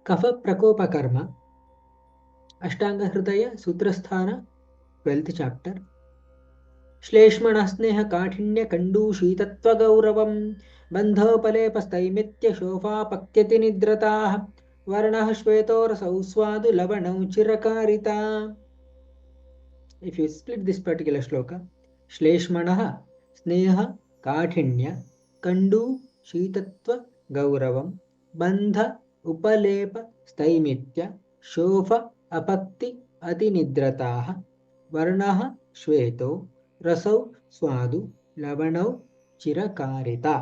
ಕಫ ಪ್ರಕೋಪ ಕರ್ಮ Ashtanga Hridaya Sutrasthana 12th chapter. ಶ್ಲೇಷ್ಮಣ ಸ್ನೇಹ ಕಾಠಿಣ್ಯ ಕಂಡೂಷೀತತ್ವ ಗೌರವಂ ಬಂಧೋಪಲೇಪಸ್ಥೈಮಿತ್ಯ ಶೋಭಾಪಕ್ಯತಿ ನಿದ್ರತಾ ವರ್ಣಃ ಶ್ವೇತೋರಸೌ ಸ್ವಾದು ಲವಣೌ ಚಿರಕಾರಿತಾ. If you split this particular shloka, ಶ್ಲೇಷ್ಮಣಃ ಸ್ನೇಹ ಕಾಠಿಣ್ಯ ಕಂಡು ಶೀತತ್ವ ಗೌರವಂ ಬಂಧ ಉಪಲೇಪ ಸ್ಥೈಮಿತ್ಯ ಶೋಫ ಅಪಕ್ತಿ ಅತಿನಿದ್ರತಾಃ ವರ್ಣಃ ಶ್ವೇತೋ ರಸೌ ಸ್ವಾದು ಲವಣೌ ಚಿರಕಾರಿತಾ.